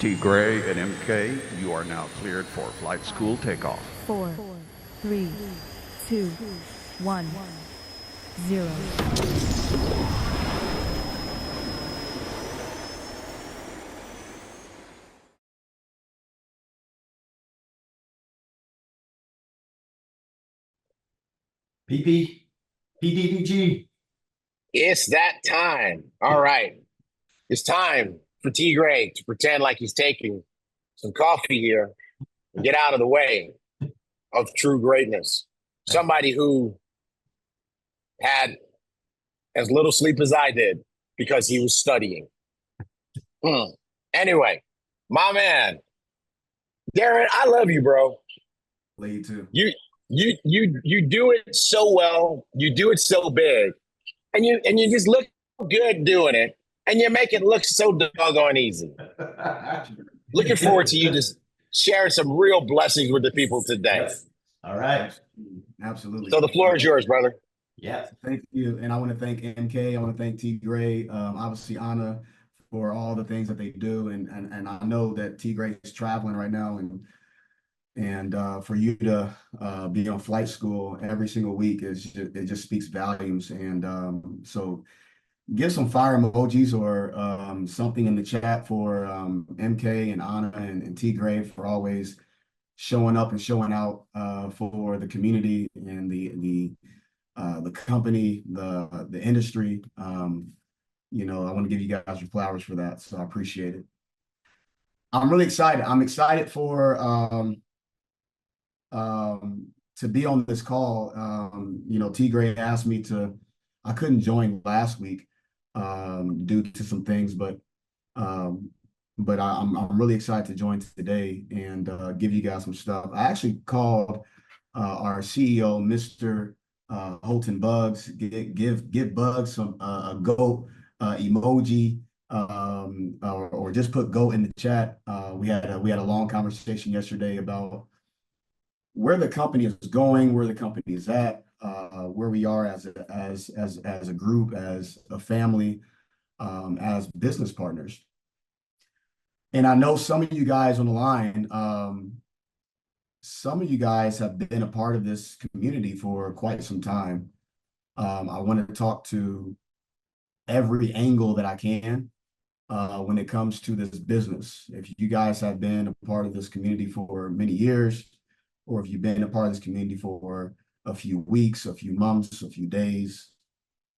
T. Gray and MK, you are now cleared for flight school takeoff. 4, 3, 2, 1, 0. PDDG. It's that time. All right. It's time for T. Gray to pretend like he's taking some coffee here and get out of the way of true greatness. Somebody who had as little sleep as I did because he was studying. Anyway, my man, Darrin, I love you, bro. Love you too. You do it so well. You do it so big, and you just look good doing it, and you make it look so doggone easy. Looking forward to you just sharing some real blessings with the people today. Yes. All right. Absolutely. So the floor is yours, brother. Yeah. Thank you. And I want to thank MK. I want to thank T. Gray, obviously Anna, for all the things that they do. And I know that T. Gray is traveling right now, and for you to be on flight school every single week it just speaks volumes. And so give some fire emojis or something in the chat for MK and Anna and T. Gray for always showing up and showing out for the community and the company, the industry. You know, I want to give you guys your flowers for that. So I appreciate it. I'm really excited. I'm excited for to be on this call. You know, T. Gray asked me I couldn't join last week due to some things, but I'm really excited to join today and give you guys some stuff. I actually called our CEO, Mr. Holton Bugs, give Bugs some a GOAT emoji, or just put GOAT in the chat. We had a long conversation yesterday about where the company is going, where the company is at, where we are as a group, as a family, as business partners. And I know some of you guys on the line, some of you guys have been a part of this community for quite some time. I want to talk to every angle that I can when it comes to this business. If you guys have been a part of this community for many years, or if you've been a part of this community for a few weeks, a few months, a few days,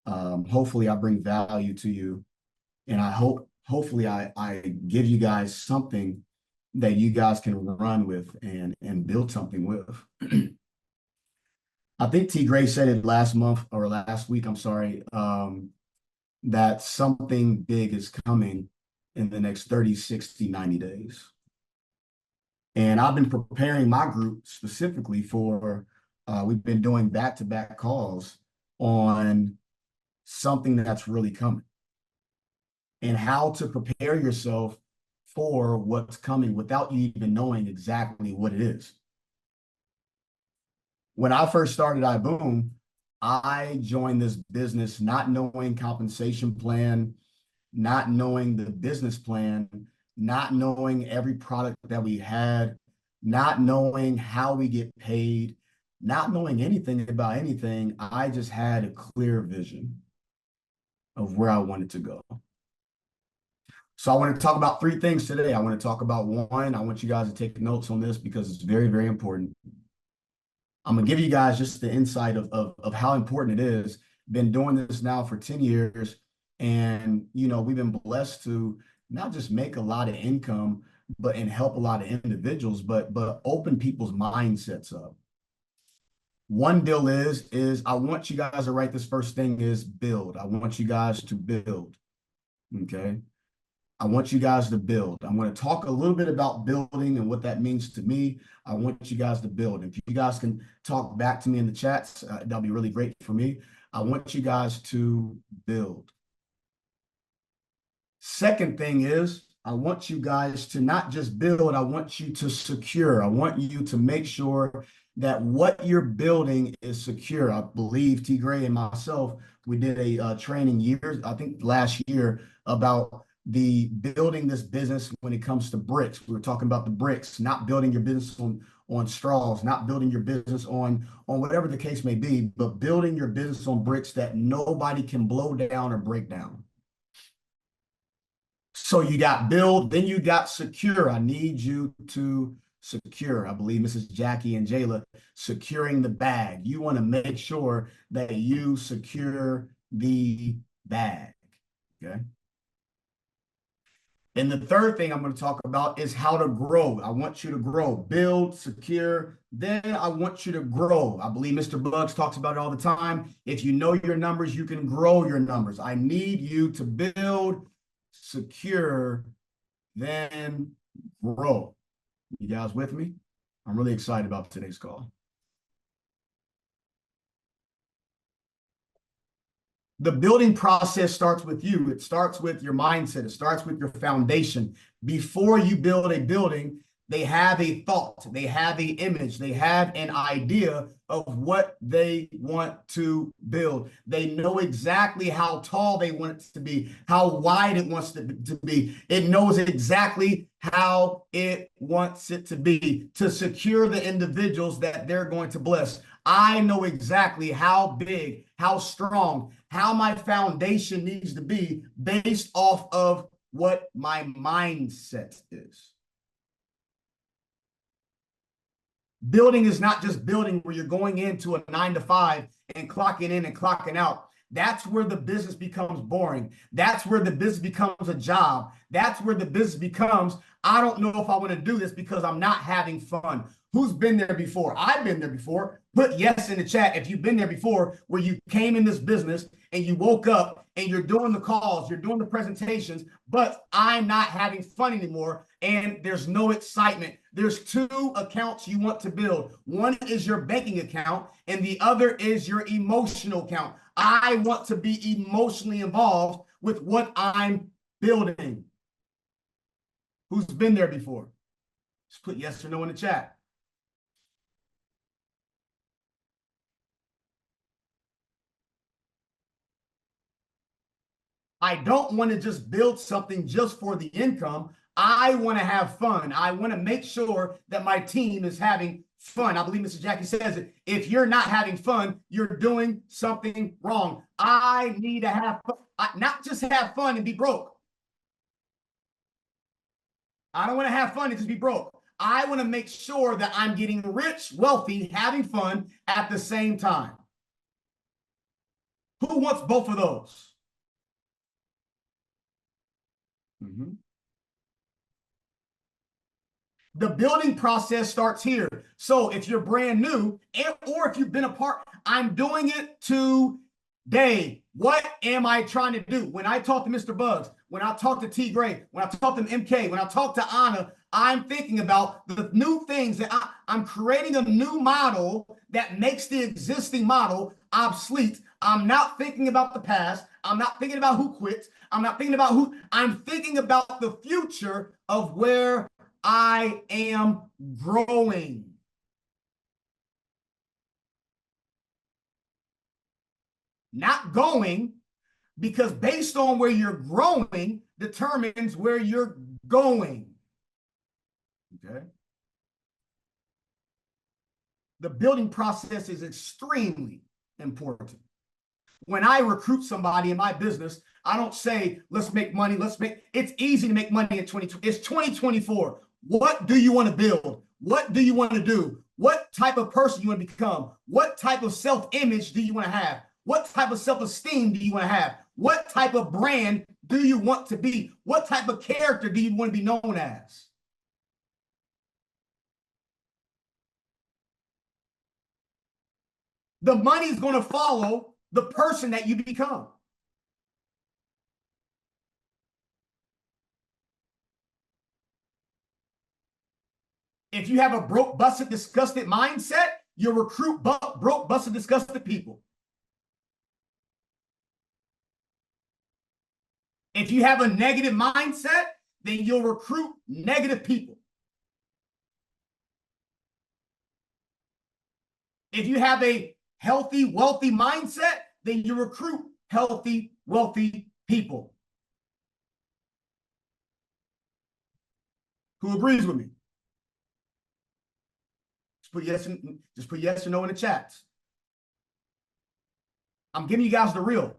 hopefully I bring value to you. And hopefully I give you guys something that you guys can run with and build something with. I think T. Gray said it last week, I'm sorry, that something big is coming in the next 30, 60, 90 days. And I've been preparing my group specifically for, we've been doing back-to-back calls on something that's really coming and how to prepare yourself for what's coming without you even knowing exactly what it is. When I first started iBüüM, I joined this business not knowing compensation plan, not knowing the business plan, not knowing every product that we had, not knowing how we get paid, not knowing anything about anything. I just had a clear vision of where I wanted to go. So I want to talk about three things today. I want to talk about one, I want you guys to take notes on this because it's very, very important. I'm going to give you guys just the insight of how important it is. Been doing this now for 10 years. And, you know, we've been blessed to not just make a lot of income, and help a lot of individuals, but open people's mindsets up. One deal is I want you guys to write this first thing is build. I want you guys to build. Okay. I want you guys to build. I'm going to talk a little bit about building and what that means to me. I want you guys to build. If you guys can talk back to me in the chats, that'll be really great for me. I want you guys to build. Second thing is I want you guys to not just build, I want you to secure. I want you to make sure that what you're building is secure. I believe T. Gray and myself, we did a training I think last year about the building this business when it comes to bricks. We were talking about the bricks, not building your business on straws, not building your business on whatever the case may be, but building your business on bricks that nobody can blow down or break down. So you got build, then you got secure. I need you to secure. I believe Mrs. Jackie and Jayla, securing the bag. You want to make sure that you secure the bag, okay? And the third thing I'm going to talk about is how to grow. I want you to grow, build, secure. Then I want you to grow. I believe Mr. Bugs talks about it all the time. If you know your numbers, you can grow your numbers. I need you to build, secure, then grow. You guys with me? I'm really excited about today's call. The building process starts with you. It starts with your mindset. It starts with your foundation. Before you build a building, they have a thought, they have an image, they have an idea of what they want to build. They know exactly how tall they want it to be, how wide it wants to be. It knows exactly how it wants it to be to secure the individuals that they're going to bless. I know exactly how big, how strong, how my foundation needs to be based off of what my mindset is. Building is not just building where you're going into a 9-to-5 and clocking in and clocking out. That's where the business becomes boring. That's where the business becomes a job. That's where the business becomes, I don't know if I want to do this because I'm not having fun. Who's been there before? I've been there before. Put yes in the chat if you've been there before, where you came in this business and you woke up and you're doing the calls, you're doing the presentations, but I'm not having fun anymore and there's no excitement. There's two accounts you want to build. One is your banking account and the other is your emotional account. I want to be emotionally involved with what I'm building. Who's been there before? Just put yes or no in the chat. I don't want to just build something just for the income. I want to have fun. I want to make sure that my team is having fun. I believe Mrs. Jackie says it. If you're not having fun, you're doing something wrong. I need to have fun, not just have fun and be broke. I don't want to have fun and just be broke. I want to make sure that I'm getting rich, wealthy, having fun at the same time. Who wants both of those? Mm-hmm. The building process starts here. So if you're brand new, or if you've been a part, I'm doing it today. What am I trying to do? When I talk to Mr. Bugs, when I talk to T. Gray, when I talk to MK, when I talk to Anna, I'm thinking about the new things that I'm creating a new model that makes the existing model obsolete. I'm not thinking about the past. I'm not thinking about who quit. I'm not thinking about who. I'm thinking about the future of where I am growing. Not going, because based on where you're growing determines where you're going. Okay. The building process is extremely important. When I recruit somebody in my business, I don't say, let's make money, it's easy to make money in 2020. It's 2024. What do you want to build? What do you want to do? What type of person you want to become? What type of self-image do you want to have? What type of self-esteem do you want to have? What type of brand do you want to be? What type of character do you want to be known as? The money is going to follow the person that you become. If you have a broke, busted, disgusted mindset, you'll recruit broke, busted, disgusted people. If you have a negative mindset, then you'll recruit negative people. If you have a healthy, wealthy mindset, then you recruit healthy, wealthy people. Who agrees with me? Just put yes or no in the chats. I'm giving you guys the real.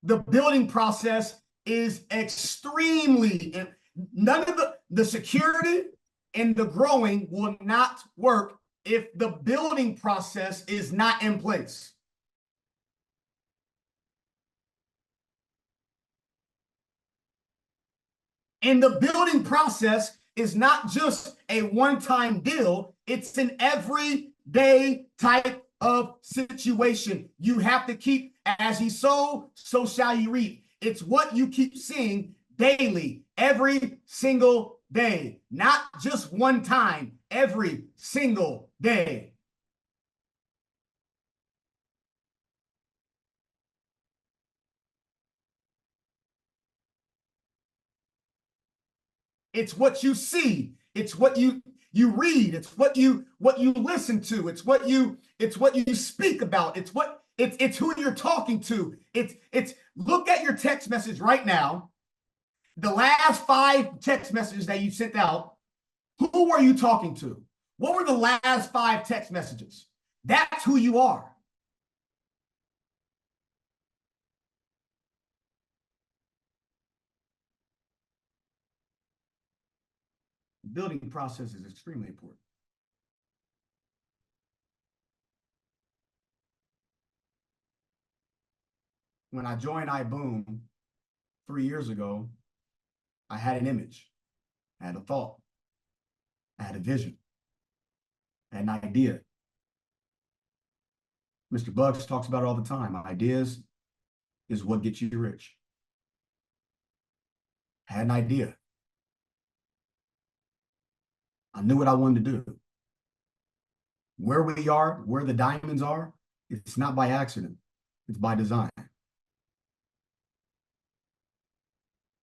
The building process is extremely, none of the security and the growing will not work if the building process is not in place. And the building process is not just a one-time deal, it's an everyday type of situation. You have to keep, as ye sow, so shall you reap. It's what you keep seeing daily, every single day, not just one time, every single day. It's what you see. It's what you read. It's what you listen to. It's what you speak about. It's who you're talking to. It's look at your text message right now. The last 5 text messages that you sent out, who were you talking to? What were the last 5 text messages? That's who you are. The building process is extremely important. When I joined IBÜM 3 years ago, I had an image, I had a thought, I had a vision, I had an idea. Mr. Bucks talks about it all the time. Ideas is what gets you rich. I had an idea. I knew what I wanted to do. Where we are, where the diamonds are, it's not by accident. It's by design.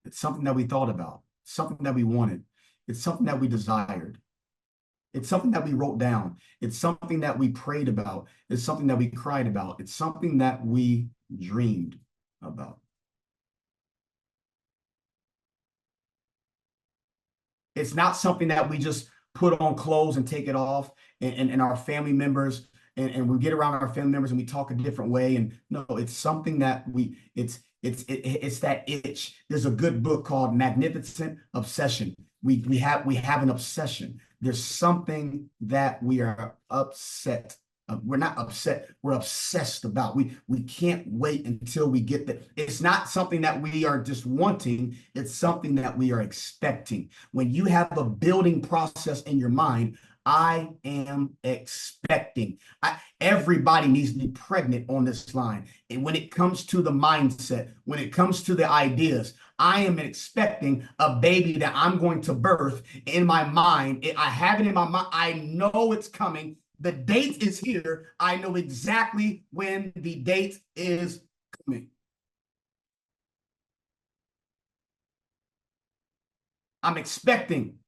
It's something that we thought about, something that we wanted. It's something that we desired. It's something that we wrote down. It's something that we prayed about. It's something that we cried about. It's something that we dreamed about. It's not something that we just put on clothes and take it off and our family members and we get around our family members and we talk a different way. And no, it's something that it's that itch. There's a good book called Magnificent Obsession. We have an obsession. There's something that we are upset. We're not upset. We're obsessed about. We can't wait until we get there. It's not something that we are just wanting. It's something that we are expecting. When you have a building process in your mind, I am expecting. Everybody needs to be pregnant on this line. And when it comes to the mindset, when it comes to the ideas, I am expecting a baby that I'm going to birth in my mind. I have it in my mind. I know it's coming. The date is here. I know exactly when the date is coming. I'm expecting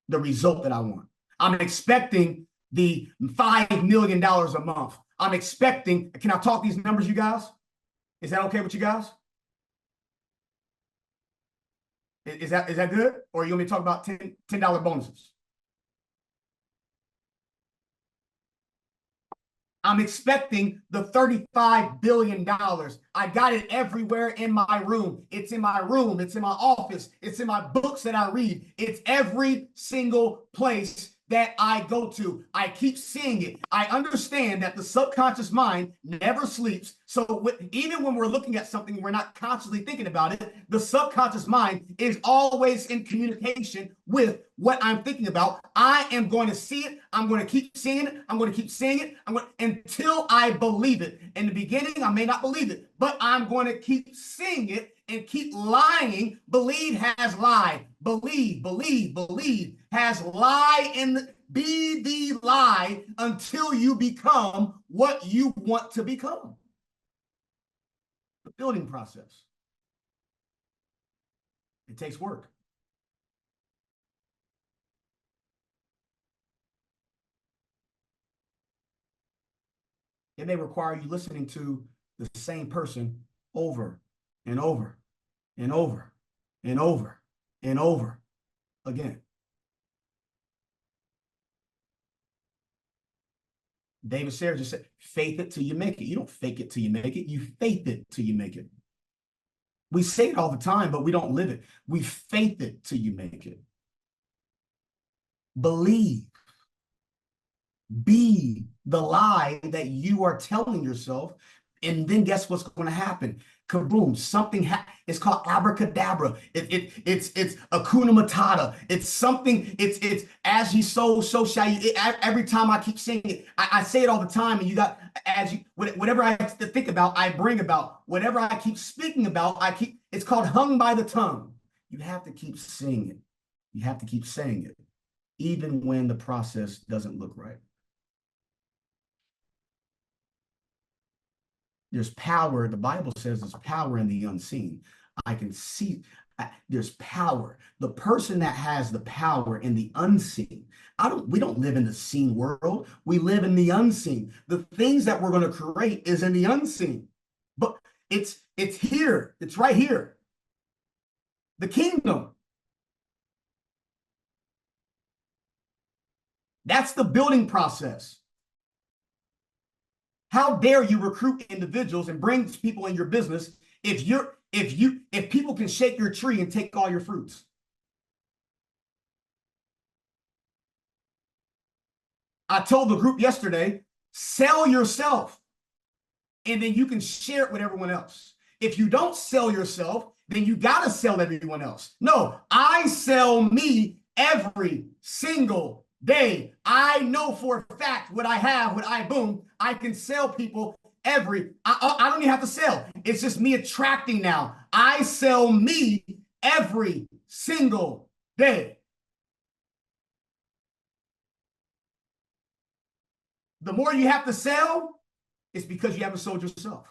the result that I want. I'm expecting the $5 million a month. I'm expecting, can I talk these numbers, you guys? Is that okay with you guys? Is that good? Or you want me to talk about $10 bonuses? I'm expecting the $35 billion. I got it everywhere in my room. It's in my room. It's in my office. It's in my books that I read. It's every single place that I go to. I keep seeing it. I understand that the subconscious mind never sleeps. So even when we're looking at something, we're not consciously thinking about it. The subconscious mind is always in communication with what I'm thinking about. I am going to see it. I'm going to keep seeing it. I'm going to keep seeing it. Until I believe it. In the beginning, I may not believe it, but I'm going to keep seeing it and keep lying. Believe has lie. Believe has lie be the lie until you become what you want to become. The building process. It takes work. It may require you listening to the same person over and over and over and over and over again. David Sayre just said, faith it till you make it. You don't fake it till you make it. You faith it till you make it. We say it all the time, but we don't live it. We faith it till you make it. Believe. Be the lie that you are telling yourself. And then guess what's going to happen? Kaboom, something it's called abracadabra. It's Hakuna Matata. It's something, it's as you sow, so shall you. Every time I keep saying it, I say it all the time, and you got, as you, whatever I have to think about, I bring about. Whatever I keep speaking about, it's called hung by the tongue. You have to keep saying it. You have to keep saying it, even when the process doesn't look right. There's power. The Bible says there's power in the unseen. I can see there's power. The person that has the power in the unseen. We don't live in the seen world. We live in the unseen. The things that we're going to create is in the unseen. But it's here. It's right here. The kingdom. That's the building process. How dare you recruit individuals and bring people in your business if people can shake your tree and take all your fruits? I told the group yesterday, sell yourself, and then you can share it with everyone else. If you don't sell yourself, then you got to sell everyone else. No, I sell me every single day. I know for a fact what I have with Ibüüm. I can sell people I don't even have to sell. It's just me attracting now. I sell me every single day. The more you have to sell, it's because you haven't sold yourself.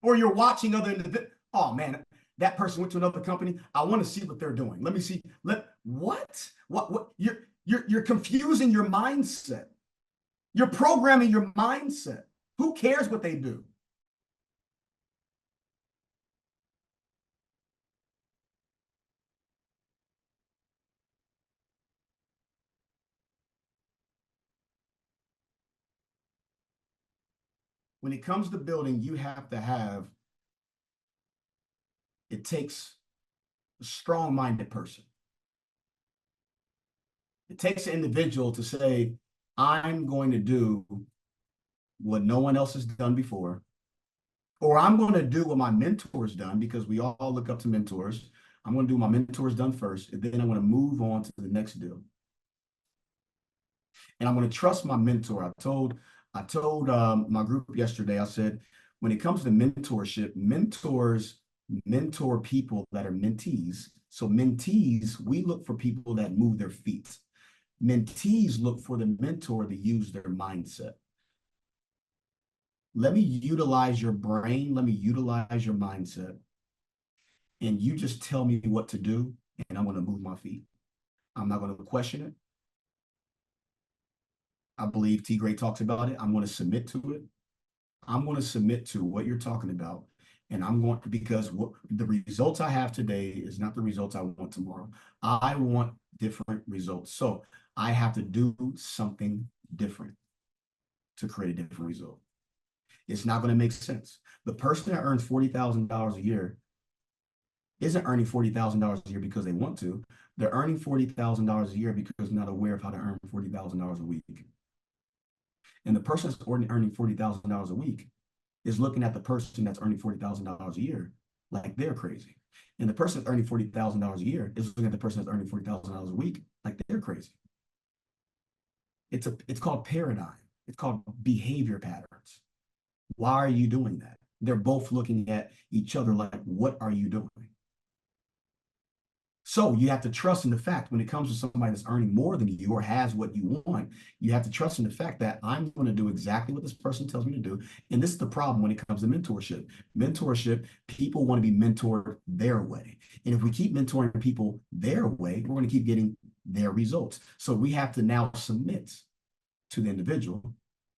Or you're watching other individuals. Oh man, that person went to another company. I want to see what they're doing. Let me see. What? You're confusing your mindset. You're programming your mindset. Who cares what they do? When it comes to building, you have to have, it takes a strong-minded person. It takes an individual to say, I'm going to do what no one else has done before, or I'm going to do what my mentor's done, because we all look up to mentors. I'm going to do what my mentor's done first, and then I'm going to move on to the next deal. And I'm going to trust my mentor. I told my group yesterday, I said, when it comes to mentorship, mentors mentor people that are mentees. So mentees, we look for people that move their feet. Mentees look for the mentor to use their mindset. Let me utilize your brain. Let me utilize your mindset. And you just tell me what to do, and I'm going to move my feet. I'm not going to question it. I believe T. Gray talks about it. I'm going to submit to it. I'm going to submit to what you're talking about. And I'm going to, because the results I have today is not the results I want tomorrow. I want different results. So I have to do something different to create a different result. It's not going to make sense. The person that earns $40,000 a year isn't earning $40,000 a year because they want to. They're earning $40,000 a year because they're not aware of how to earn $40,000 a week. And the person that's earning $40,000 a week is looking at the person that's earning $40,000 a year like they're crazy. And the person that's earning $40,000 a year is looking at the person that's earning $40,000 a week like they're crazy. It's called paradigm. It's called behavior patterns. Why are you doing that? They're both looking at each other like, what are you doing? So you have to trust in the fact, when it comes to somebody that's earning more than you or has what you want, you have to trust in the fact that I'm going to do exactly what this person tells me to do. And this is the problem when it comes to mentorship. Mentorship, people want to be mentored their way. And if we keep mentoring people their way, we're going to keep getting their results. So we have to now submit to the individual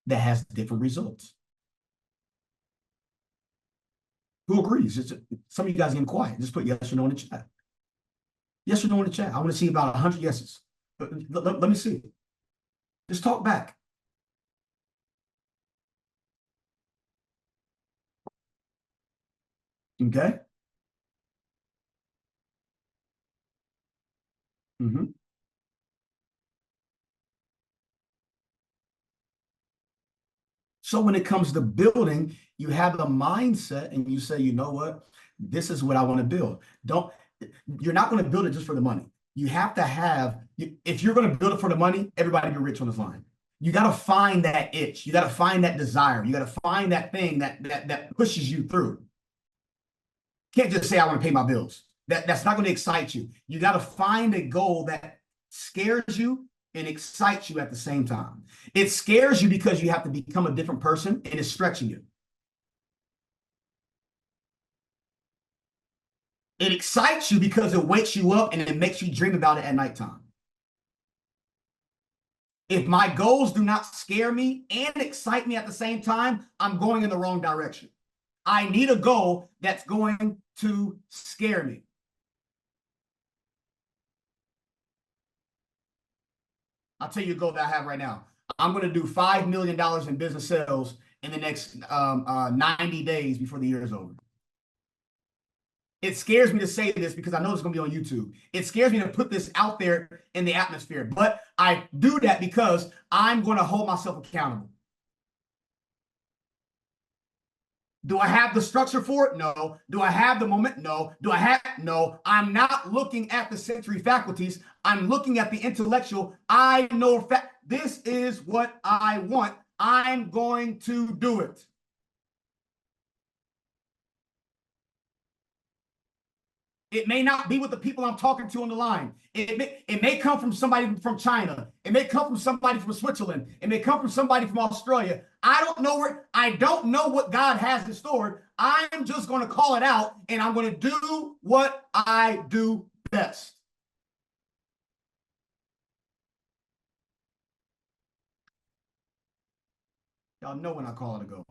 that has different results. Who agrees? Some of you guys getting quiet. Just put yes or no in the chat. Yes or no in the chat. I want to see about 100 yeses. Let me see. Just talk back. Okay. So when it comes to building, you have a mindset and you say, you know what? This is what I want to build. You're not going to build it just for the money. You have to have, if you're going to build it for the money, everybody be rich on this line. You got to find that itch. You got to find that desire. You got to find that thing that pushes you through. Can't just say, I want to pay my bills. That's not going to excite you. You got to find a goal that scares you and excites you at the same time. It scares you because you have to become a different person, and it's stretching you. It excites you because it wakes you up and it makes you dream about it at nighttime. If my goals do not scare me and excite me at the same time, I'm going in the wrong direction. I need a goal that's going to scare me. I'll tell you a goal that I have right now. I'm going to do $5 million in business sales in the next 90 days before the year is over. It scares me to say this because I know it's going to be on YouTube. It scares me to put this out there in the atmosphere, but I do that because I'm going to hold myself accountable. Do I have the structure for it? No. Do I have the moment? No. No. I'm not looking at the sensory faculties. I'm looking at the intellectual. I know this is what I want. I'm going to do it. It may not be with the people I'm talking to on the line. It may come from somebody from China. It may come from somebody from Switzerland. It may come from somebody from Australia. I don't know what God has in store. I'm just going to call it out, and I'm going to do what I do best. Y'all know when I call it a go.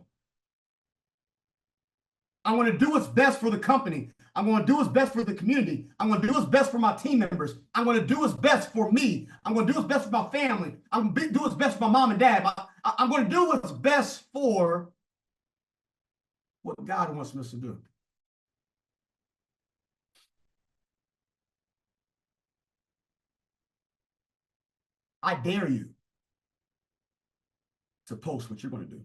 I'm going to do what's best for the company. I'm going to do what's best for the community. I'm going to do what's best for my team members. I'm going to do what's best for me. I'm going to do what's best for my family. I'm going to do what's best for my mom and dad. I'm going to do what's best for what God wants us to do. I dare you to post what you're going to do.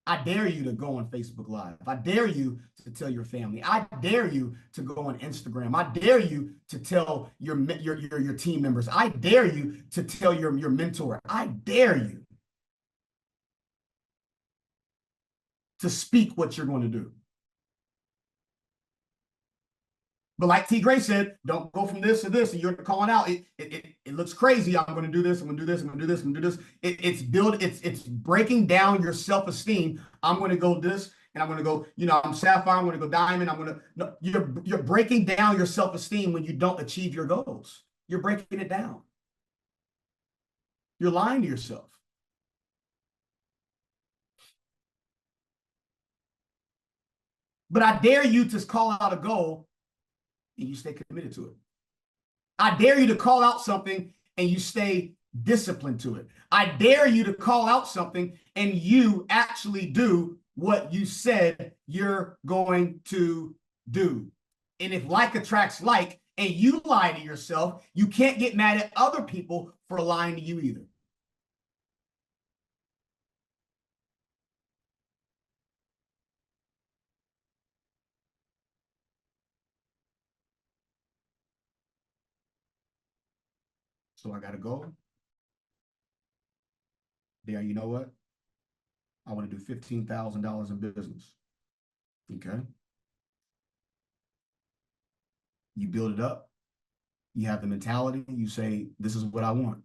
I dare you to go on Facebook Live. I dare you to tell your family. I dare you to go on Instagram. I dare you to tell your team members. I dare you to tell your mentor. I dare you to speak what you're going to do. But like T. Gray said, don't go from this to this, and you're calling out. It looks crazy. I'm going to do this. I'm going to do this. I'm going to do this. I'm going to do this. It's breaking down your self-esteem. I'm going to go this, and I'm going to go. I'm sapphire. I'm going to go diamond. No, you're breaking down your self-esteem when you don't achieve your goals. You're breaking it down. You're lying to yourself. But I dare you to call out a goal and you stay committed to it. I dare you to call out something and you stay disciplined to it. I dare you to call out something and you actually do what you said you're going to do. And if like attracts like, and you lie to yourself, you can't get mad at other people for lying to you either. So I got to go. There, you know what? I want to do $15,000 in business. Okay. You build it up. You have the mentality. You say, this is what I want.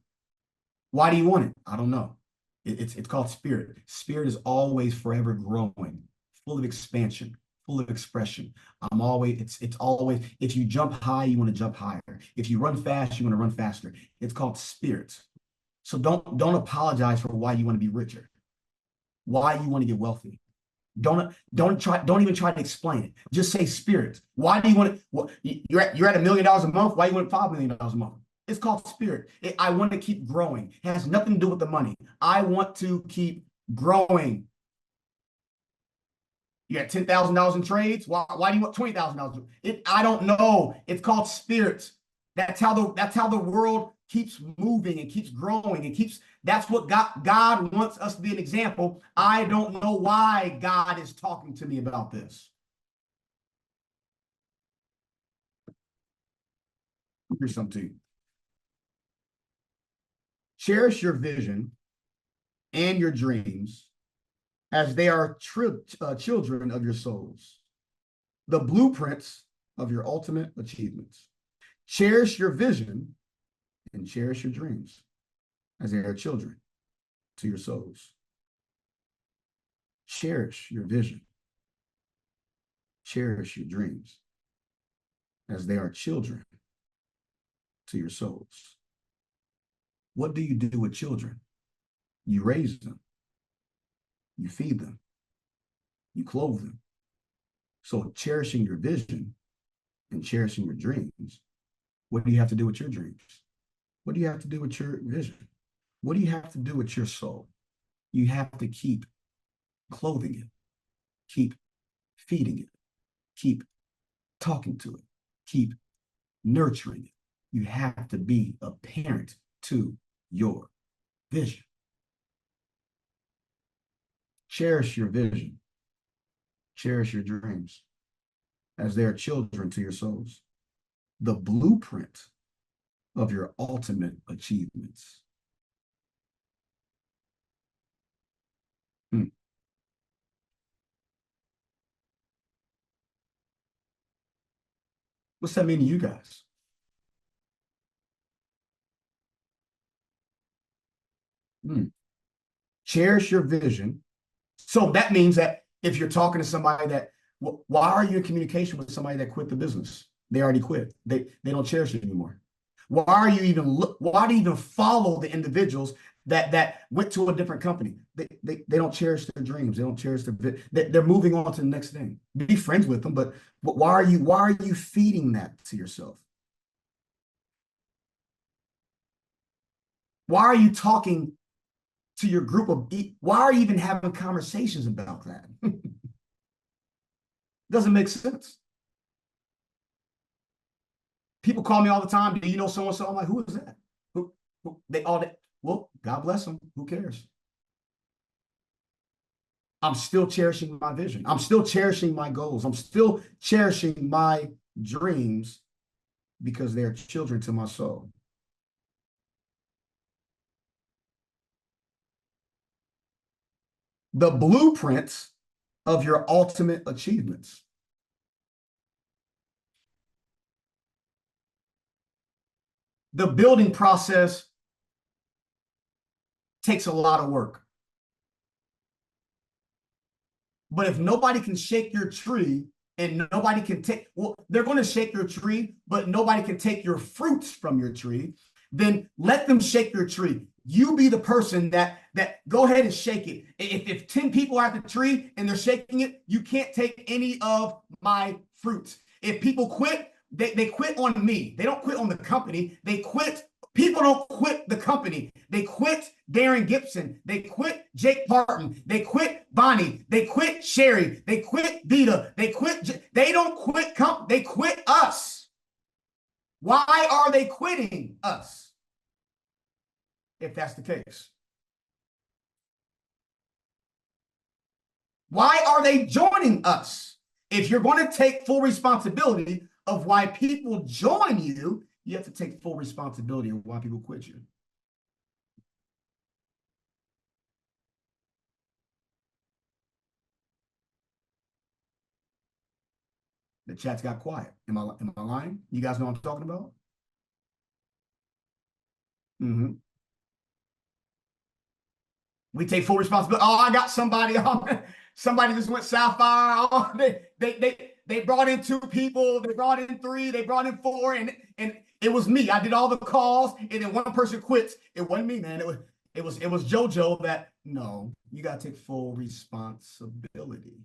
Why do you want it? I don't know. It's called spirit. Spirit is always forever growing, full of expansion, full of expression. It's always, if you jump high, you want to jump higher. If you run fast, you want to run faster. It's called spirit. So don't apologize for why you want to be richer, why you want to get wealthy. Don't even try to explain it. Just say spirit. Why do you want to? Well, you're at $1 million a month. Why you want $5 million a month? It's called spirit. I want to keep growing. It has nothing to do with the money. I want to keep growing. You got $10,000 in trades. Why do you want $20,000? I don't know. It's called spirit. That's how the world keeps moving and keeps growing and keeps. That's what God wants us to be an example. I don't know why God is talking to me about this. Here's something to you. Cherish your vision and your dreams as they are children of your souls, the blueprints of your ultimate achievements. Cherish your vision and cherish your dreams as they are children to your souls. Cherish your vision. Cherish your dreams as they are children to your souls. What do you do with children? You raise them. You feed them. You clothe them. So cherishing your vision and cherishing your dreams, what do you have to do with your dreams? What do you have to do with your vision? What do you have to do with your soul? You have to keep clothing it, keep feeding it, keep talking to it, keep nurturing it. You have to be a parent to your vision. Cherish your vision. Cherish your dreams as they are children to your souls, the blueprint of your ultimate achievements. What's that mean to you guys? Cherish your vision. So that means that if you're talking to somebody that, why are you in communication with somebody that quit the business? They already quit. They don't cherish it anymore. Why do you even follow the individuals that went to a different company? They don't cherish their dreams. They don't cherish they're moving on to the next thing. Be friends with them, but why are you feeding that to yourself? Why are you talking to your group of, why are you even having conversations about that? Doesn't make sense. People call me all the time. Do you know so-and-so? I'm like, who is that? Well, God bless them. Who cares? I'm still cherishing my vision. I'm still cherishing my goals. I'm still cherishing my dreams because they're children to my soul. The blueprints of your ultimate achievements. The building process takes a lot of work. But if nobody can shake your tree and nobody can take, well, they're going to shake your tree, but nobody can take your fruits from your tree, then let them shake your tree. You be the person that go ahead and shake it. If 10 people are at the tree and they're shaking it, you can't take any of my fruit. If people quit, they quit on me. They don't quit on the company. They quit. People don't quit the company. They quit Darrin Gibson. They quit Jake Parton. They quit Bonnie. They quit Sherry. They quit Vita. They quit. They don't quit. They quit us. Why are they quitting us? If that's the case. Why are they joining us? If you're going to take full responsibility of why people join you, you have to take full responsibility of why people quit you. The chat's got quiet. Am I lying? You guys know what I'm talking about? We take full responsibility. Oh, I got somebody. Oh, somebody just went sapphire. Oh, they brought in 2 people. They brought in 3. They brought in 4. And It was me. I did all the calls, and then one person quits. It wasn't me, man. It was JoJo that, no, you got to take full responsibility.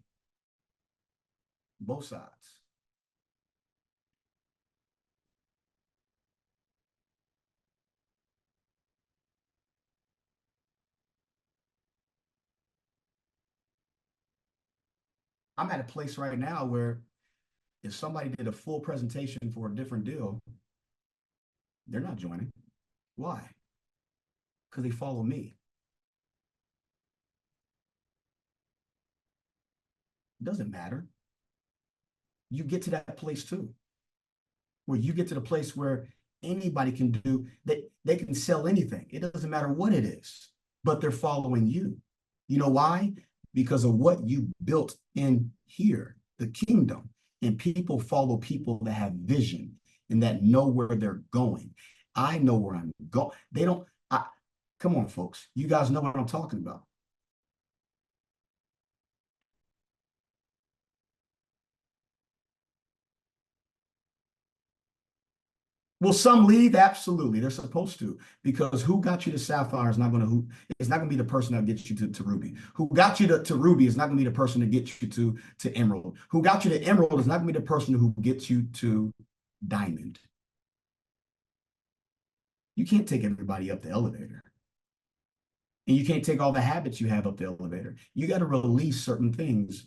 Both sides. I'm at a place right now where if somebody did a full presentation for a different deal, they're not joining. Why? Because they follow me. It doesn't matter. You get to that place too, where you get to the place where anybody can do that. They can sell anything. It doesn't matter what it is, but they're following you. You know why? Because of what you built in here, the kingdom. And people follow people that have vision and that know where they're going. I know where I'm going. They don't. Come on, folks. You guys know what I'm talking about. Will some leave? Absolutely. They're supposed to, because who got you to Sapphire is not going to, it's not going to be the person that gets you to Ruby. Who got you to Ruby is not going to be the person that gets you to Emerald. Who got you to Emerald is not going to be the person who gets you to Diamond. You can't take everybody up the elevator. And you can't take all the habits you have up the elevator. You got to release certain things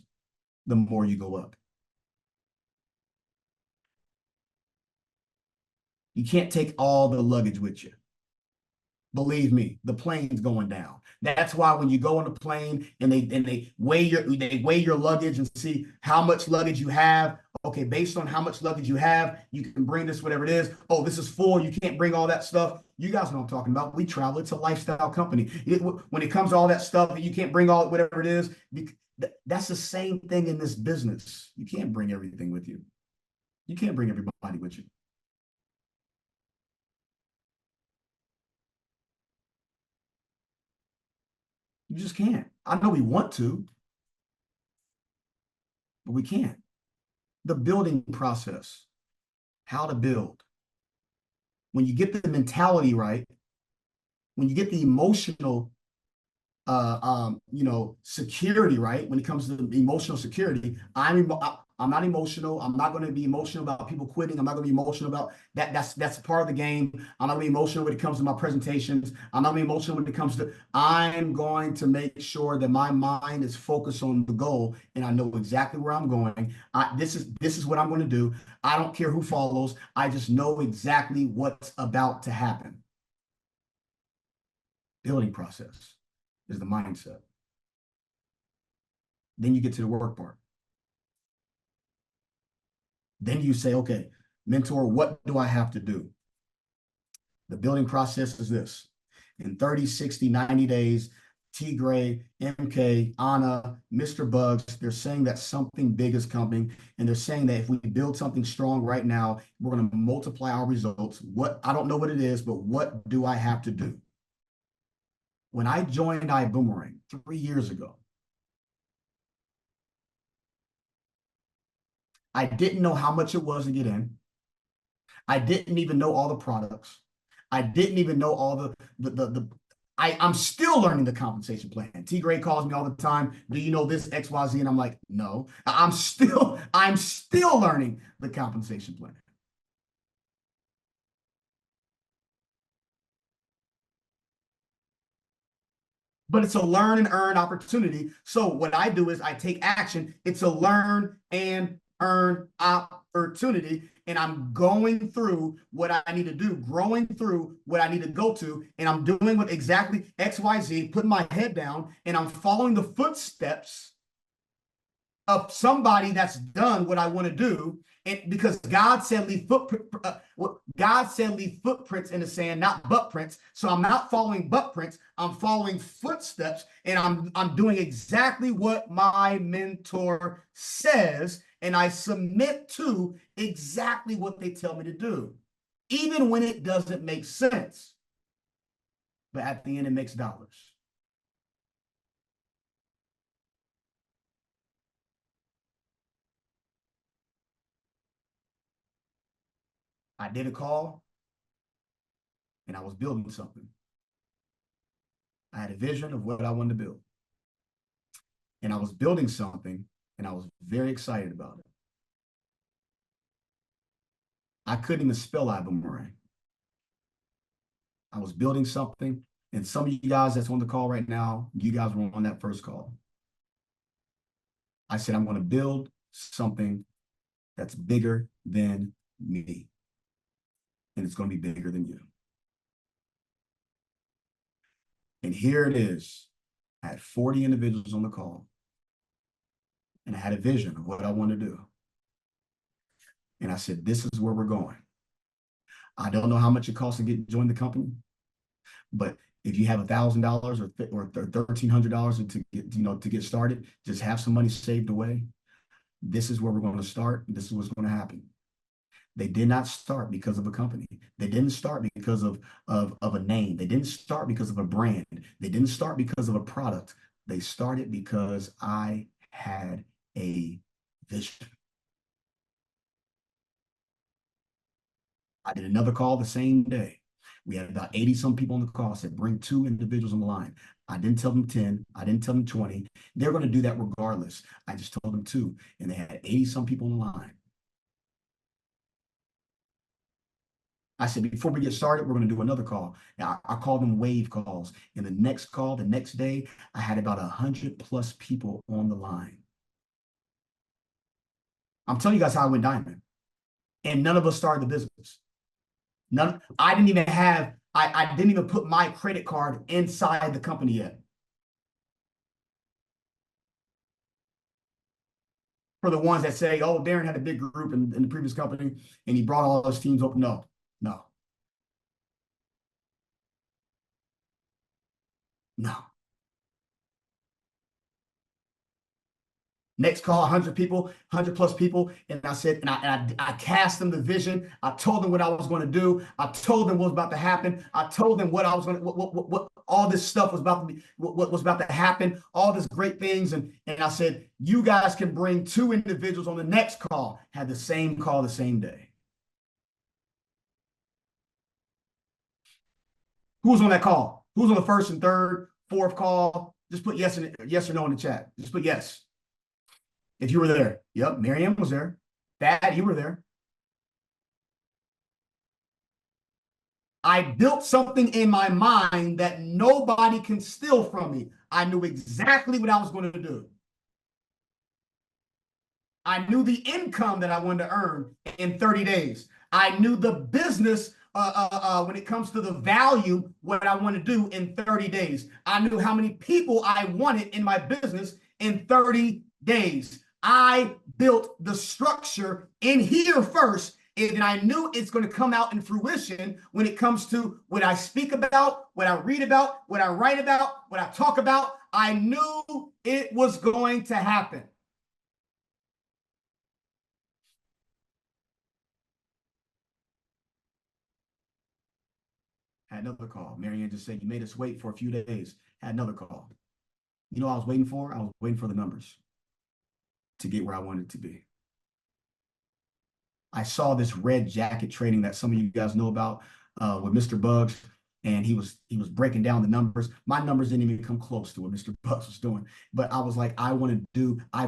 the more you go up. You can't take all the luggage with you. Believe me, the plane's going down. That's why when you go on the plane and they weigh your luggage and see how much luggage you have. Okay, based on how much luggage you have, you can bring this, whatever it is. Oh, this is full. You can't bring all that stuff. You guys know what I'm talking about. We travel. It's a lifestyle company. When it comes to all that stuff, you can't bring all whatever it is. That's the same thing in this business. You can't bring everything with you. You can't bring everybody with you. You just can't. I know we want to, but we can't. The building process, how to build. When you get the mentality right, when you get the emotional, security right, when it comes to emotional security, I'm not emotional. I'm not going to be emotional about people quitting. I'm not going to be emotional about that. That's part of the game. I'm not going to be emotional when it comes to my presentations. I'm not going to be emotional when it comes to, I'm going to make sure that my mind is focused on the goal and I know exactly where I'm going. This is what I'm going to do. I don't care who follows. I just know exactly what's about to happen. Building process is the mindset. Then you get to the work part. Then you say, okay, mentor, what do I have to do? The building process is this. In 30, 60, 90 days, T. Gray, MK, Anna, Mr. Bugs, they're saying that something big is coming. And they're saying that if we build something strong right now, we're going to multiply our results. I don't know what it is, but what do I have to do? When I joined Ibüümerang 3 years ago, I didn't know how much it was to get in. I didn't even know all the products. I didn't even know all I'm still learning the compensation plan. T. Gray calls me all the time. Do you know this XYZ? And I'm like, no, I'm still learning the compensation plan. But it's a learn and earn opportunity. So what I do is I take action. It's a learn and earn opportunity. And I'm going through what I need to do, growing through what I need to go to. And I'm doing what exactly XYZ, putting my head down, and I'm following the footsteps of somebody that's done what I want to do. And because God said leave footprints in the sand, not butt prints. So I'm not following butt prints. I'm following footsteps, and I'm doing exactly what my mentor says, and I submit to exactly what they tell me to do, even when it doesn't make sense. But at the end, it makes dollars. I did a call. and I was building something. I had a vision of what I wanted to build. And I was building something, and I was very excited about it. I couldn't even spell Ibüümerang. I was building something, and some of you guys that's on the call right now, you guys were on that first call. I said, I'm going to build something that's bigger than me, and it's going to be bigger than you. And here it is. I had 40 individuals on the call, and I had a vision of what I want to do. And I said, this is where we're going. I don't know how much it costs to join the company, but if you have $1,000 or $1,300 to get started, just have some money saved away. This is where we're going to start. This is what's going to happen. They did not start because of a company. They didn't start because of a name. They didn't start because of a brand. They didn't start because of a product. They started because I had a vision. I did another call the same day. We had about 80 some people on the call. I said, bring 2 individuals on the line. I didn't tell them 10. I didn't tell them 20. They're going to do that regardless. I just told them 2, and they had 80 some people on the line. I said, before we get started, we're going to do another call. Now, I call them wave calls. And the next call, the next day, I had about 100+ people on the line. I'm telling you guys how I went diamond. And none of us started the business. I didn't even put my credit card inside the company yet. For the ones that say, oh, Darrin had a big group in the previous company and he brought all those teams up. No. Next call, 100 people, 100+ people. And I said, and I cast them the vision. I told them what I was going to do. I told them what was about to happen. I told them what I was going to, what all this stuff was about to be, what was about to happen, all these great things. And I said, you guys can bring 2 individuals on the next call. Had the same call the same day. Who was on that call? Who was on the first and third, fourth call? Just put yes or no in the chat. Just put yes. If you were there. Yep, Miriam was there. Thad, you were there. I built something in my mind that nobody can steal from me. I knew exactly what I was going to do. I knew the income that I wanted to earn in 30 days. I knew the business when it comes to the value, what I want to do in 30 days. I knew how many people I wanted in my business in 30 days. I built the structure in here first, and I knew it's going to come out in fruition when it comes to what I speak about, what I read about, what I write about, what I talk about. I knew it was going to happen. Had another call. Marianne just said, you made us wait for a few days. Had another call. You know what I was waiting for? I was waiting for the numbers to get where I wanted to be. I saw this red jacket trading that some of you guys know about with Mr. Bugs, and he was breaking down the numbers. My numbers didn't even come close to what Mr. Bugs was doing. But I was like, I've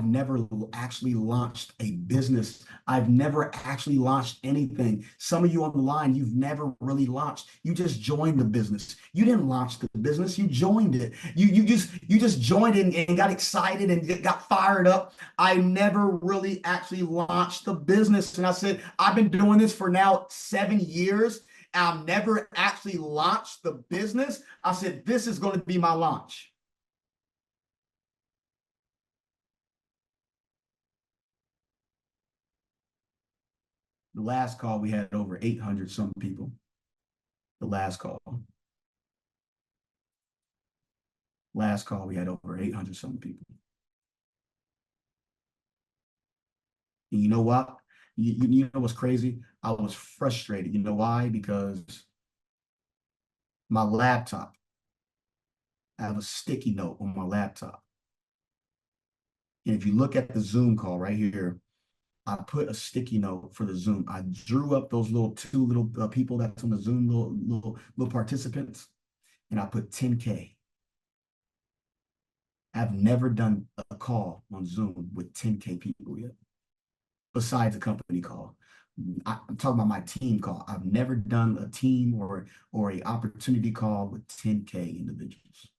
never actually launched a business. I've never actually launched anything. Some of you on the line, you've never really launched. You just joined the business. You didn't launch the business. You joined it. You just joined it and got excited and got fired up. I never really actually launched the business. And I said, I've been doing this for now 7 years. I've never actually launched the business. I said, this is going to be my launch. The last call, we had over 800 some people. The last call. Last call, we had over 800 some people. And you know what? You know what's crazy? I was frustrated. You know why? Because my laptop, I have a sticky note on my laptop. And if you look at the Zoom call right here, I put a sticky note for the Zoom. I drew up those two little people that's on the Zoom, little participants, and I put 10K. I've never done a call on Zoom with 10K people yet, besides a company call. I'm talking about my team call. I've never done a team or a opportunity call with 10K individuals.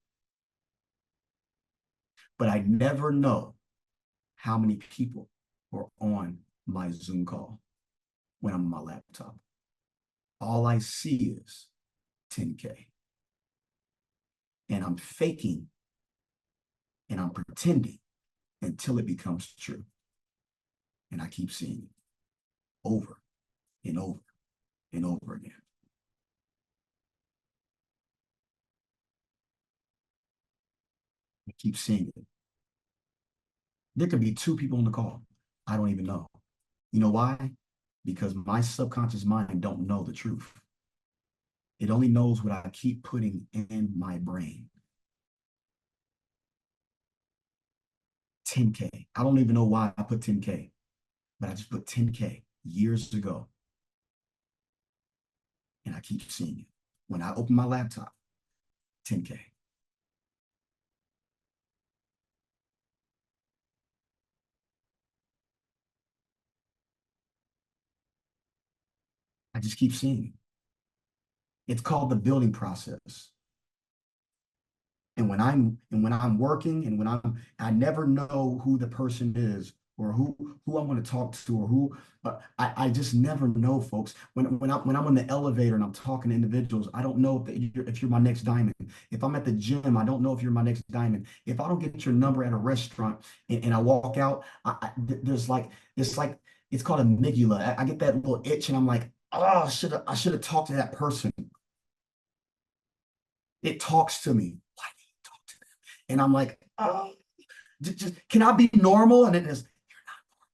But I never know how many people are on my Zoom call when I'm on my laptop. All I see is 10K. And I'm faking and I'm pretending until it becomes true. And I keep seeing it over and over and over again. I keep seeing it. There could be 2 people on the call. I don't even know. You know why? Because my subconscious mind don't know the truth. It only knows what I keep putting in my brain. 10K. I don't even know why I put 10K, but I just put 10K years ago. And I keep seeing it. When I open my laptop, 10K. I just keep seeing it. It's called the building process. And when I'm working and I never know who the person is or who I want to talk to or who, I just never know, folks. When I'm in the elevator and I'm talking to individuals, I don't know if you're my next diamond. If I'm at the gym, I don't know if you're my next diamond. If I don't get your number at a restaurant and I walk out, it's called amygdala. I get that little itch and I'm like, oh, I should have talked to that person. It talks to me. Why do you talk to them? And I'm like, oh, just can I be normal? And then it's, you're not normal.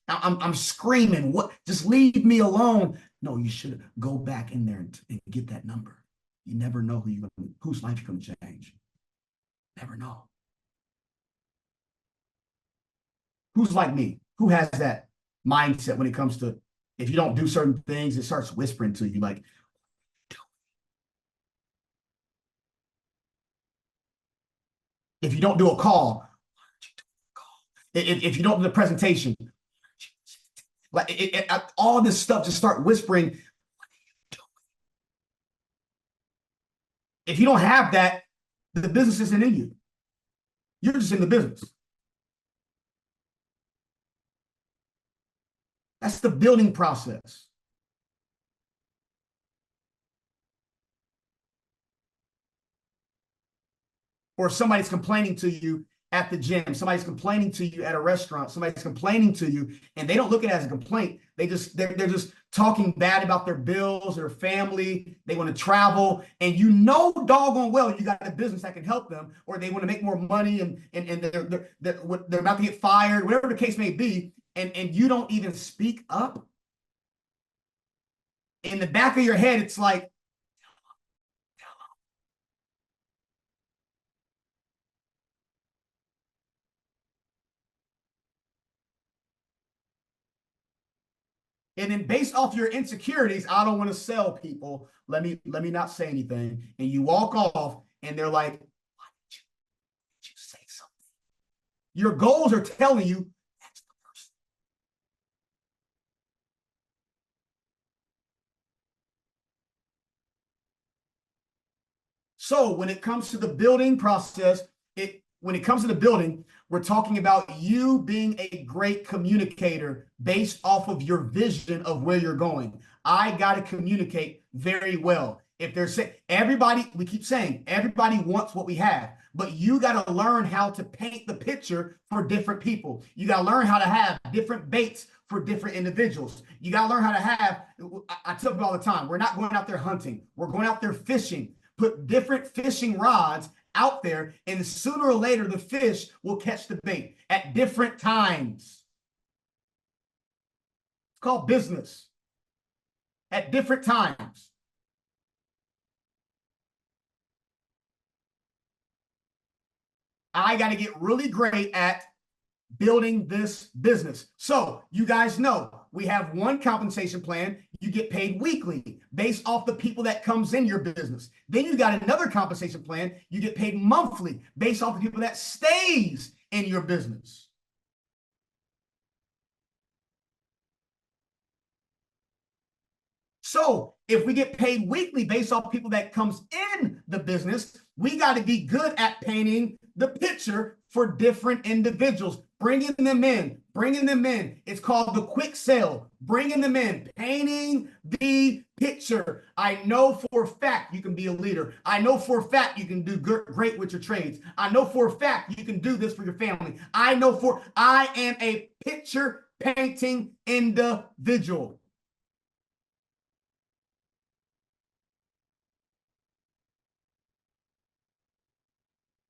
And I'm like, I'm screaming. What? Just leave me alone. No, you should go back in there and get that number. You never know whose life you're going to change. Never know. Who's like me? Who has that mindset when it comes to if you don't do certain things, it starts whispering to you like, if you don't do a call, if you don't do the presentation, like all this stuff just start whispering, what are you doing? If you don't have that, the business isn't in you. You're just in the business. That's the building process. Or somebody's complaining to you at the gym, somebody's complaining to you at a restaurant, somebody's complaining to you, and they don't look at it as a complaint. They're just talking bad about their bills, their family, they want to travel, and you know doggone well you got a business that can help them, or they want to make more money and they're about to get fired, whatever the case may be, and you don't even speak up. In the back of your head, it's like, and then based off your insecurities, I don't want to sell people. Let me not say anything. And you walk off and they're like, why did you say something? Your goals are telling you that's the person. So when it comes to the building process, we're talking about you being a great communicator based off of your vision of where you're going. I got to communicate very well. If there's everybody, we keep saying everybody wants what we have, but you got to learn how to paint the picture for different people. You got to learn how to have different baits for different individuals. You got to learn how to have, I tell people all the time, we're not going out there hunting. We're going out there fishing. Put different fishing rods out there, and sooner or later the fish will catch the bait at different times. It's called business. At different times. I got to get really great at building this business. So you guys know we have one compensation plan. You get paid weekly based off the people that comes in your business. Then you got another compensation plan. You get paid monthly based off the people that stays in your business. So if we get paid weekly based off people that comes in the business, we got to be good at painting the picture for different individuals, bringing them in. It's called the quick sale, bringing them in, painting the picture. I know for a fact you can be a leader. I know for a fact you can do great with your trades. I know for a fact you can do this for your family. I am a picture painting individual.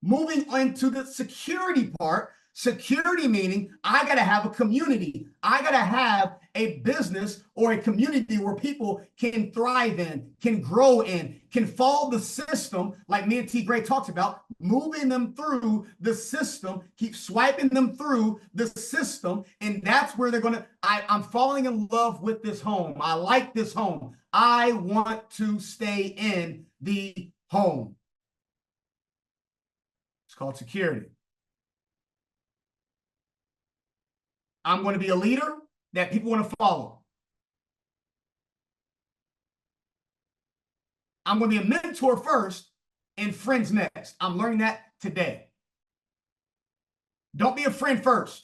Moving on to the security part, security meaning I got to have a community. I got to have a business or a community where people can thrive in, can grow in, can follow the system like me and T. Gray talked about, moving them through the system, keep swiping them through the system. And that's where they're going to, I'm falling in love with this home. I like this home. I want to stay in the home. It's called security. I'm going to be a leader that people want to follow. I'm going to be a mentor first and friends next. I'm learning that today. Don't be a friend first.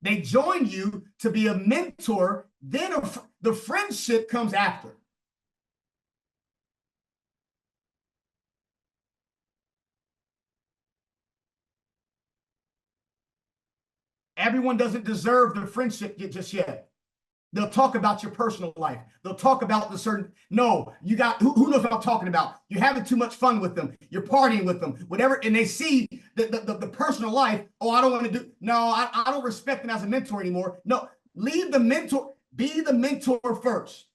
They join you to be a mentor, then the friendship comes after. Everyone doesn't deserve the friendship just yet. They'll talk about your personal life. They'll talk about the certain, no, you got, who knows what I'm talking about? You're having too much fun with them. You're partying with them, whatever. And they see the personal life. Oh, I don't want to do, no, I don't respect them as a mentor anymore. No, leave the mentor, be the mentor first.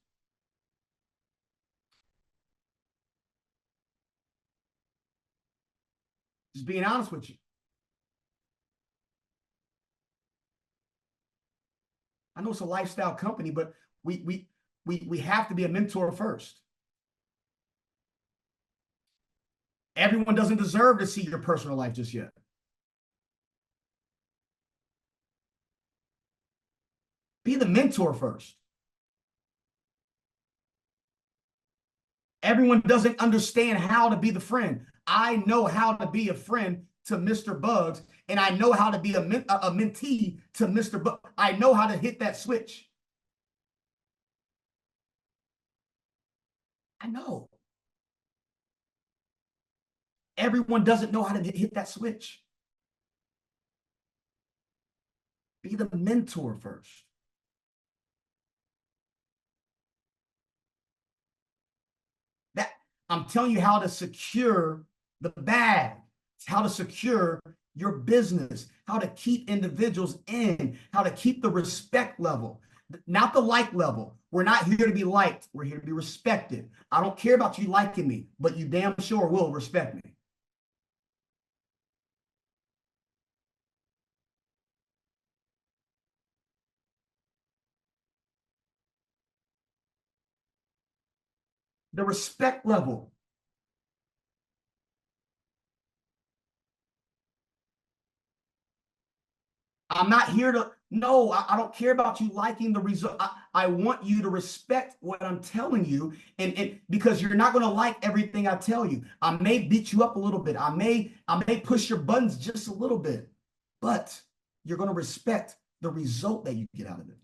Just being honest with you. I know it's a lifestyle company, but we have to be a mentor first. Everyone doesn't deserve to see your personal life just yet. Be the mentor first. Everyone doesn't understand how to be the friend. I know how to be a friend to Mr. Bugs, and I know how to be a mentee to Mr. Bugs. I know how to hit that switch. I know. Everyone doesn't know how to hit that switch. Be the mentor first. That I'm telling you how to secure the bag. How to secure your business, how to keep individuals in, how to keep the respect level, not the like level. We're not here to be liked. We're here to be respected. I don't care about you liking me, but you damn sure will respect me. The respect level. I'm not here to, no, I don't care about you liking the result. I want you to respect what I'm telling you. And because you're not going to like everything I tell you. I may beat you up a little bit. I may push your buttons just a little bit, but you're going to respect the result that you get out of it.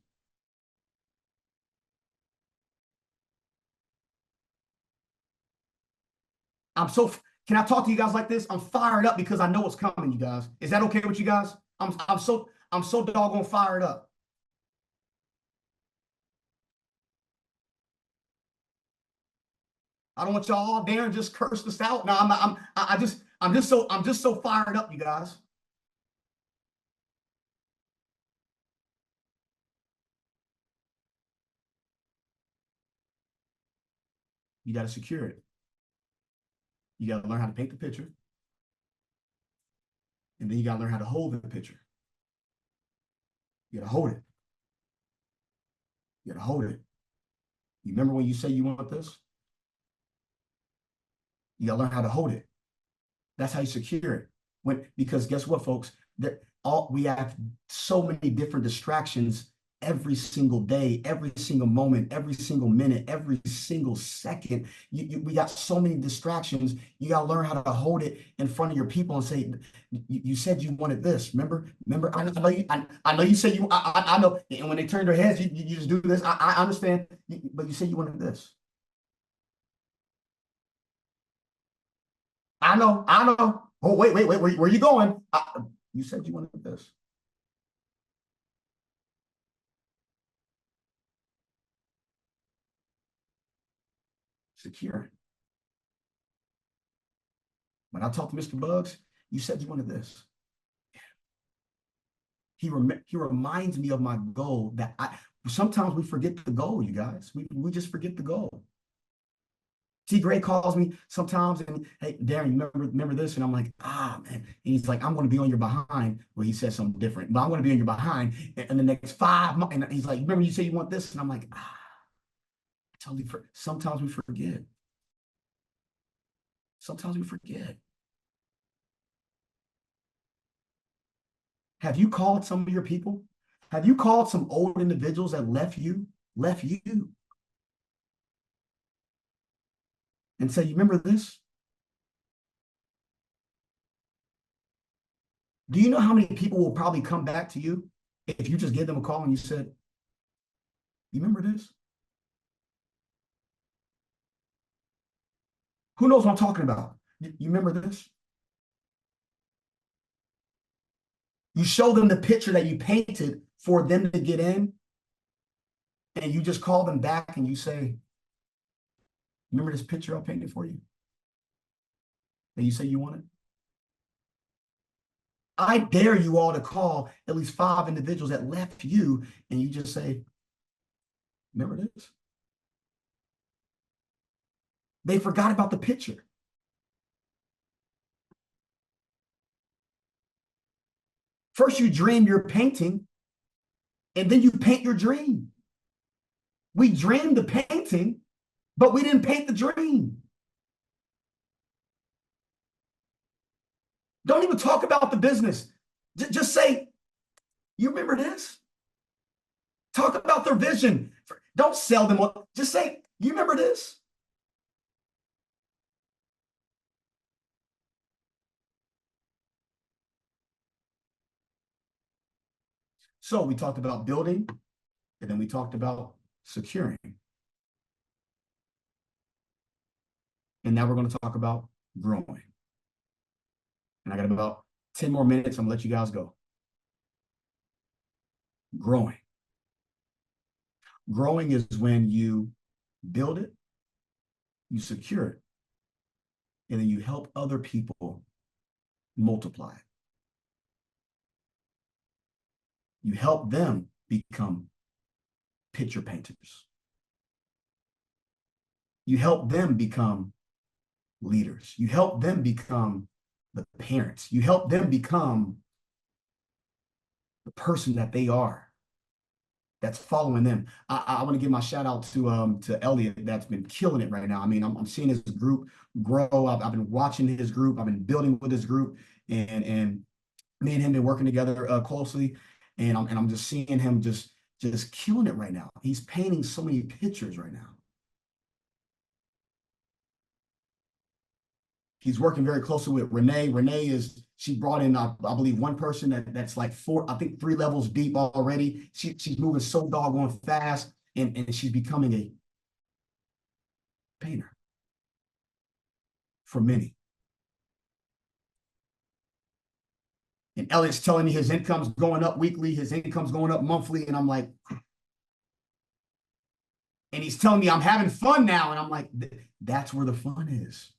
Can I talk to you guys like this? I'm fired up because I know what's coming, you guys. Is that okay with you guys? I'm so doggone fired up. I don't want y'all all there and just curse this out. No, I'm just so fired up, you guys. You got to secure it. You got to learn how to paint the picture. And then you got to learn how to hold the picture. You gotta hold it. You gotta hold it. You remember when you say you want this? You gotta learn how to hold it. That's how you secure it. Because guess what, folks? We have so many different distractions every single day, every single moment, every single minute, every single second. We got so many distractions. You got to learn how to hold it in front of your people and say, you said you wanted this. Remember, I know you said you, I know. And when they turn their heads, you just do this. I understand, but you said you wanted this. I know. Oh, wait, where are you going? You said you wanted this. Secure. When I talk to Mr. Bugs, you said you wanted this. He reminds me of my goal that sometimes we forget the goal, you guys. We just forget the goal. T. Gray calls me sometimes and, hey, Darrin, you remember this? And I'm like, man. And he's like, I'm going to be on your behind. Well, he said something different, but I'm going to be on your behind in the next 5 months. And he's like, remember you say you want this? And I'm like, sometimes we forget. Sometimes we forget. Have you called some of your people? Have you called some old individuals that left you? And say, you remember this? Do you know how many people will probably come back to you if you just gave them a call and you said, you remember this? Who knows what I'm talking about? You remember this? You show them the picture that you painted for them to get in, and you just call them back and you say, remember this picture I painted for you? That you say you wanted? I dare you all to call at least 5 individuals that left you, and you just say, remember this? They forgot about the picture. First, you dream your painting, and then you paint your dream. We dreamed the painting, but we didn't paint the dream. Don't even talk about the business. Just say, you remember this? Talk about their vision. Don't sell them. Just say, you remember this? So we talked about building, and then we talked about securing. And now we're going to talk about growing. And I got about 10 more minutes. I'm going to let you guys go. Growing. Growing is when you build it, you secure it, and then you help other people multiply it. You help them become picture painters. You help them become leaders. You help them become the parents. You help them become the person that they are, that's following them. I want to give my shout out to Elliot, that's been killing it right now. I mean, I'm seeing his group grow. I've been watching his group. I've been building with his group, and me and him been working together closely. And I'm just seeing him just killing it right now. He's painting so many pictures right now. He's working very closely with Renee. She brought in, I believe, one person that's like 3 levels deep already. She's moving so doggone fast, and she's becoming a painter for many. And Elliot's telling me his income's going up weekly, his income's going up monthly, and I'm like, and he's telling me I'm having fun now, and I'm like, that's where the fun is.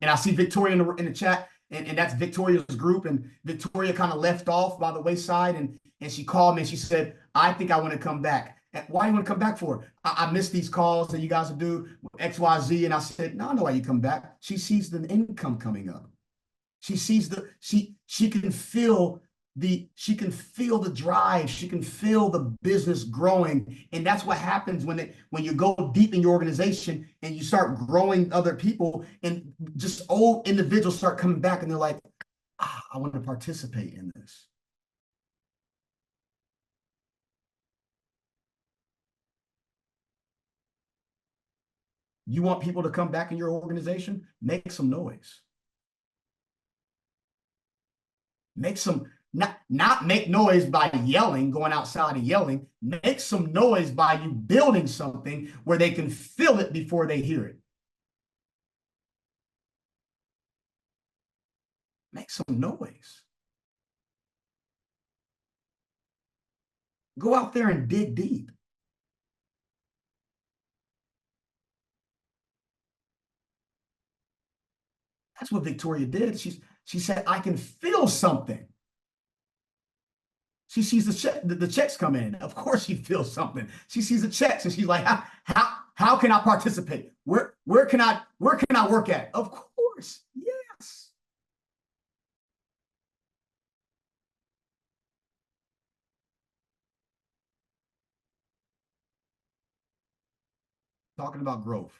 And I see Victoria in the chat, and that's Victoria's group, and Victoria kind of left off by the wayside, and she called me and she said, I think I want to come back. And why do you want to come back for? I miss these calls that you guys will do, XYZ, and I said, no, I know why you come back. She sees the income coming up. She sees she can feel she can feel the drive, she can feel the business growing. And that's what happens when you go deep in your organization and you start growing other people, and just old individuals start coming back and they're like, I want to participate in this. You want people to come back in your organization? Make some noise. Make some, not make noise by yelling, going outside and yelling. Make some noise by you building something where they can feel it before they hear it. Make some noise. Go out there and dig deep. That's what Victoria did. She said, I can feel something. She sees the checks come in. Of course she feels something. She sees the checks and she's like, how can I participate? Where can I work at? Of course, yes. Talking about growth.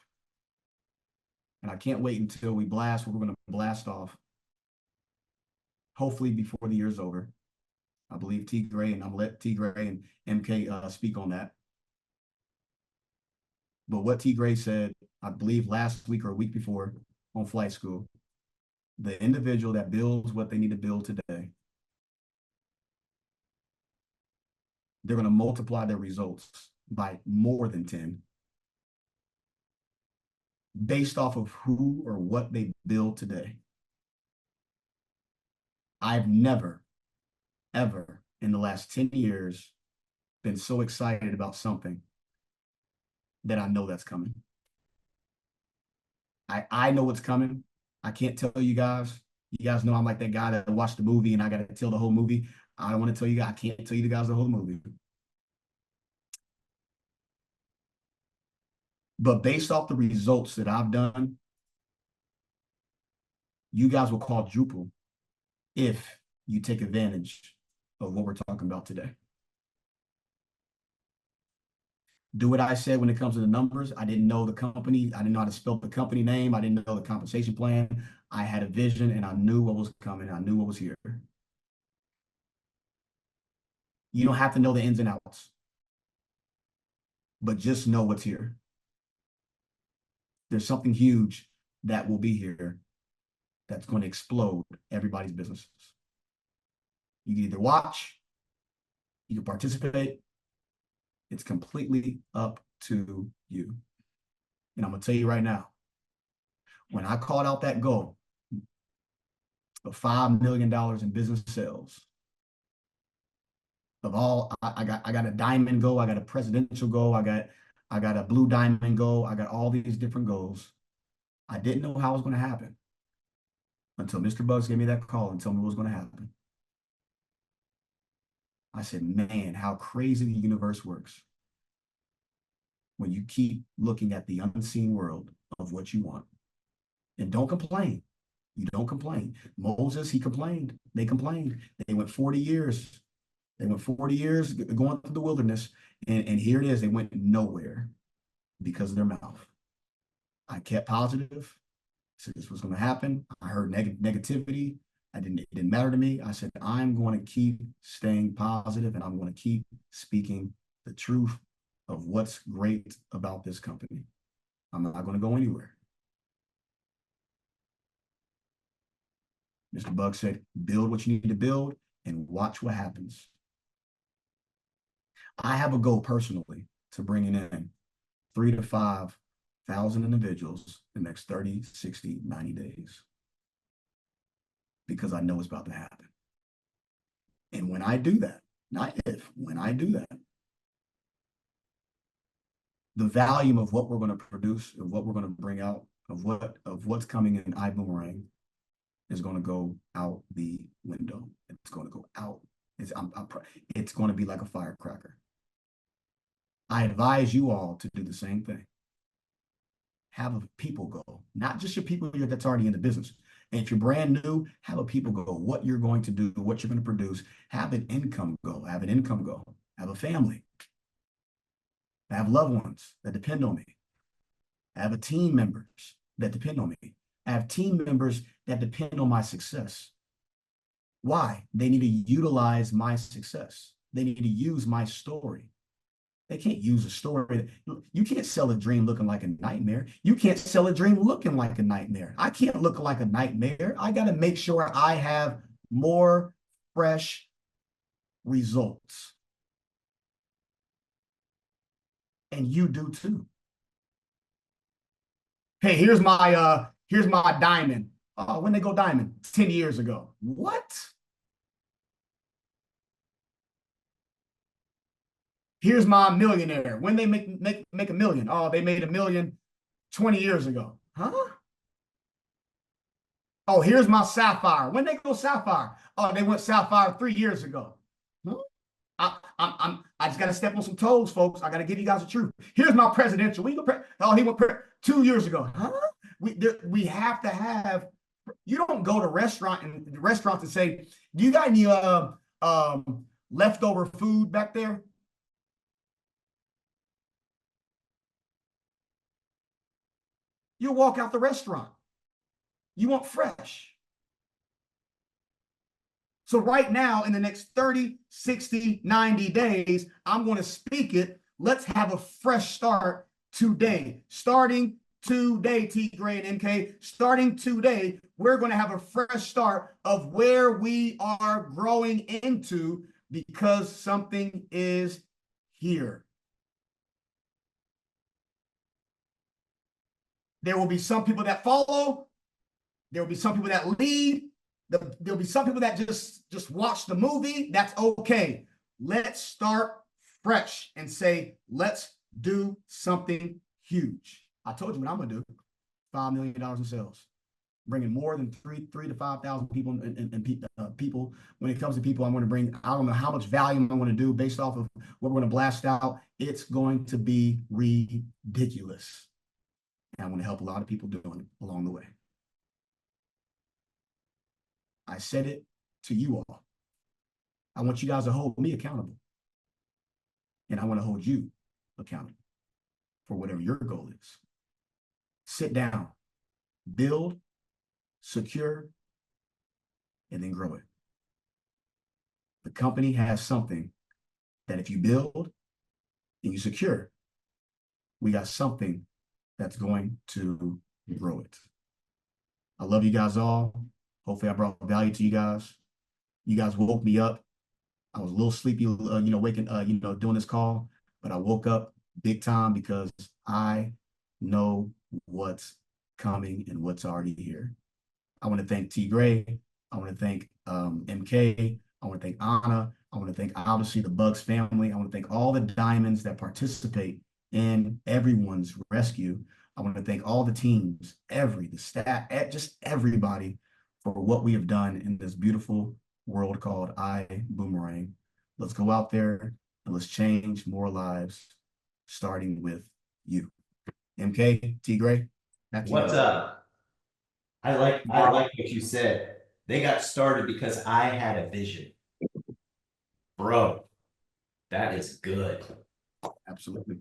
And I can't wait until we blast what we're going to blast off. Hopefully before the year's over. I believe T. Gray, and I'm gonna let T. Gray and MK speak on that. But what T. Gray said, I believe last week or a week before on Flight School, the individual that builds what they need to build today, they're going to multiply their results by more than 10 based off of who or what they build today. I've never, ever in the last 10 years been so excited about something that I know that's coming. I know what's coming. I can't tell you guys. You guys know I'm like that guy that watched the movie and I got to tell the whole movie. I don't want to tell you guys. I can't tell you guys the whole movie. But based off the results that I've done, you guys will quadruple if you take advantage of what we're talking about today. Do what I said when it comes to the numbers. I didn't know the company. I didn't know how to spell the company name. I didn't know the compensation plan. I had a vision and I knew what was coming. I knew what was here. You don't have to know the ins and outs, but just know what's here. There's something huge that will be here that's going to explode everybody's businesses. You can either watch, you can participate. It's completely up to you. And I'm going to tell you right now, when I called out that goal of $5 million in business sales, of all, I got a diamond goal, I got a presidential goal, I got a blue diamond goal, I got all these different goals. I didn't know how it was going to happen until Mr. Bugs gave me that call and told me what was going to happen. I said, man, how crazy the universe works when you keep looking at the unseen world of what you want. And don't complain. You don't complain. Moses, he complained. They complained. They went 40 years. They went 40 years going through the wilderness. And here it is. They went nowhere because of their mouth. I kept positive. I said this was going to happen. I heard negativity. It didn't matter to me. I said, I'm going to keep staying positive and I'm going to keep speaking the truth of what's great about this company. I'm not going to go anywhere. Mr. Bug said, build what you need to build and watch what happens. I have a goal personally to bringing in 3,000 to 5,000 individuals in the next 30, 60, 90 days. Because I know it's about to happen. And when I do that, not if, when I do that, the volume of what we're going to produce, of what we're going to bring out, of what's coming in Ibüümerang is going to go out the window. It's going to go out. It's going to be like a firecracker. I advise you all to do the same thing. Have a people goal, not just your people that's already in the business. And if you're brand new, have a people goal, what you're going to do, what you're going to produce. Have an income goal, have an income goal, have a family. I have loved ones that depend on me. I have a team members that depend on me. I have team members that depend on my success. Why? They need to utilize my success. They need to use my story. They can't use a story. You can't sell a dream looking like a nightmare. You can't sell a dream looking like a nightmare. I can't look like a nightmare. I got to make sure I have more fresh results. And you do too. Hey, here's my diamond. When they go diamond? 10 years ago. What? Here's my millionaire. When they make a million? Oh, they made a million 20 years ago. Huh? Oh, here's my sapphire. When they go sapphire? Oh, they went sapphire 3 years ago. Huh? I just got to step on some toes, folks. I got to give you guys the truth. Here's my presidential. He went 2 years ago. Huh? We have to have. You don't go to restaurants and say, "Do you got any leftover food back there?" You'll walk out the restaurant. You want fresh. So right now, in the next 30, 60, 90 days, I'm going to speak it. Let's have a fresh start today. Starting today, T. Gray and MK, starting today, we're going to have a fresh start of where we are growing into because something is here. There will be some people that follow. There will be some people that lead. There'll be some people that just watch the movie. That's okay. Let's start fresh and say, let's do something huge. I told you what I'm going to do. $5 million in sales. Bringing more than 3,000 to 5,000 people and people. When it comes to people, I'm going to bring, I don't know how much volume I'm going to do based off of what we're going to blast out. It's going to be ridiculous. And I'm going to help a lot of people doing it along the way. I said it to you all. I want you guys to hold me accountable. And I want to hold you accountable for whatever your goal is. Sit down, build, secure, and then grow it. The company has something that if you build and you secure, we got something that's going to grow it. I love you guys all. Hopefully I brought value to you guys. You guys woke me up. I was a little sleepy, doing this call, but I woke up big time because I know what's coming and what's already here. I want to thank T. Gray. I want to thank MK. I want to thank Anna. I want to thank, obviously, the Bugs family. I want to thank all the diamonds that participate in everyone's rescue. I want to thank all the teams, the staff, just everybody for what we have done in this beautiful world called Ibüümerang. Let's go out there and let's change more lives, starting with you. MK, T. Gray. What's up? I like what you said. They got started because I had a vision. Bro, that is good. Absolutely.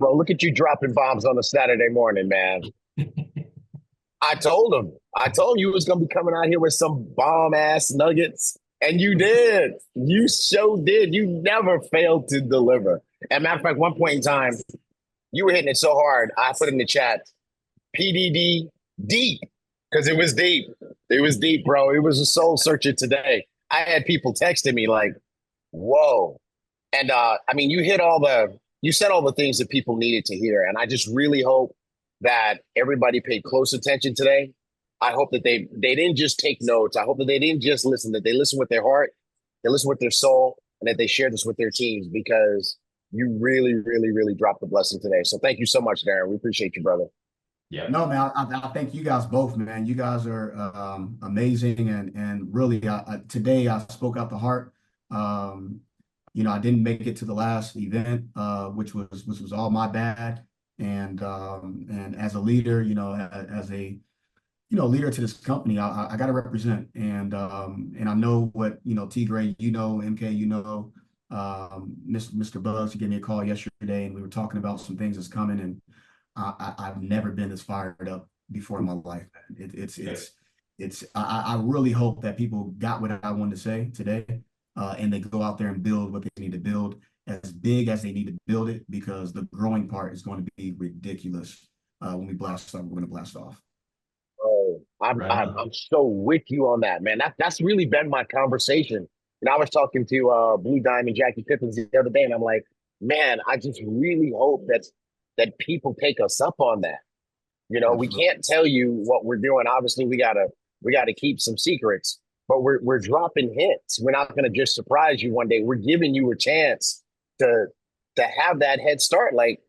Bro, look at you dropping bombs on a Saturday morning, man. I told him you was going to be coming out here with some bomb-ass nuggets, and you did. You so did. You never failed to deliver. As a matter of fact, one point in time, you were hitting it so hard, I put in the chat, PDD deep, because it was deep. It was deep, bro. It was a soul searcher today. I had people texting me like, whoa. And you said all the things that people needed to hear. And I just really hope that everybody paid close attention today. I hope that they didn't just take notes. I hope that they didn't just listen, that they listen with their heart, they listen with their soul, and that they share this with their teams, because you really, really, really dropped the blessing today. So thank you so much, Darrin. We appreciate you, brother. Yeah. No, man, I thank you guys both, man. You guys are amazing. And really, today I spoke out the heart. I didn't make it to the last event, which was all my bad. And as a leader, as a leader to this company, I got to represent, and I know what, T Gray, MK, Mr. Bugs, you gave me a call yesterday, and we were talking about some things that's coming, and I've never been this fired up before in my life. I really hope that people got what I wanted to say today, and they go out there and build what they need to build as big as they need to build it, because the growing part is going to be ridiculous. When we blast off, we're going to blast off. Oh, I'm so with you on that, man. That's really been my conversation. And I was talking to Blue Diamond Jackie Pippins the other day, and I'm like, man, I just really hope that people take us up on that. We can't tell you what we're doing. Obviously, we gotta keep some secrets, but we're dropping hints. We're not gonna just surprise you one day. We're giving you a chance to have that head start, like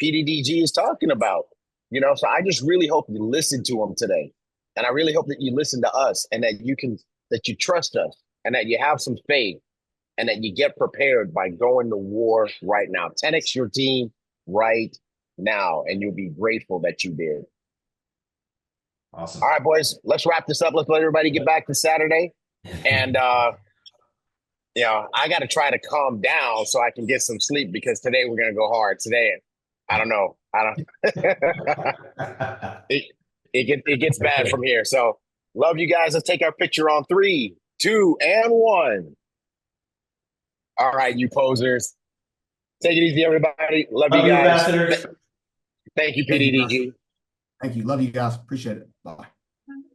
PDDG is talking about. So I just really hope you listen to them today, and I really hope that you listen to us, and that you trust us, and that you have some faith, and that you get prepared by going to war right now. 10x your team right now, and you'll be grateful that you did. Awesome. All right, boys, let's wrap this up. Let's let everybody get back to Saturday. And, I got to try to calm down so I can get some sleep, because today we're going to go hard. Today, I don't know. It gets bad from here. So love you guys. Let's take our picture on 3, 2, and 1. All right, you posers. Take it easy, everybody. Love you guys. Ambassadors. Thank you, PDDG. Thank you. Love you guys. Appreciate it. Bye.